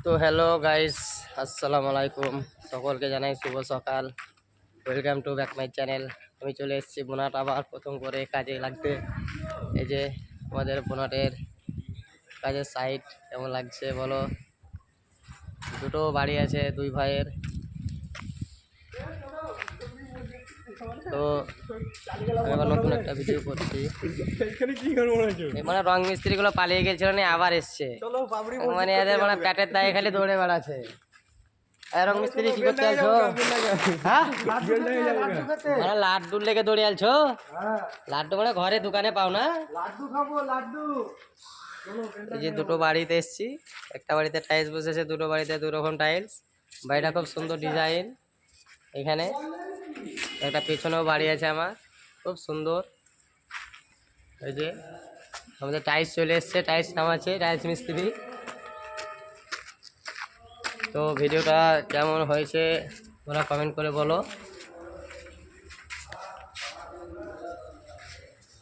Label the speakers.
Speaker 1: তো hello guys, আসসালামু আলাইকুম। সকলকে জানাই শুভ সকাল। Welcome to back my channel. আমি চলে এসেছি বোনাট আবার প্রথম করে কাজে লাগতে। এই যে আমাদের বোনাটের কাজের সাইট কেমন লাগছে বলো। দুটো বাড়ি আছে দুই ভাইয়ের। তো আমি আবার নতুন একটা ভিডিও করছি। মানে রং মিস্ত্রি গুলো পালিয়ে গেছিল না, আবার এসছে। মানে এদের মানে প্যাটের দায়ে খালি দৌড়ে বেড়াচ্ছে। রং মিস্ত্রি কি করতে আলছো? হ্যাঁ, মানে লাড্ডুর লেগে দৌড়ে আলছো? লাড্ডু মানে ঘরে দোকানে পাও না?
Speaker 2: লাড্ডু খাবো লাড্ডু।
Speaker 1: এই যে দুটো বাড়িতে এসছি, একটা বাড়িতে টাইলস বসেছে, দুটো বাড়িতে দু রকম টাইলস। বাড়িটা খুব সুন্দর ডিজাইন। এখানে একটা পেছনেও বাড়ি আছে আমার, খুব সুন্দর। এই যে আমাদের টাইলস চলে এসছে, টাইলস নামাচ্ছে টাইলস মিস্ত্রি। তো ভিডিওটা কেমন হয়েছে তোমরা কমেন্ট করে বলো।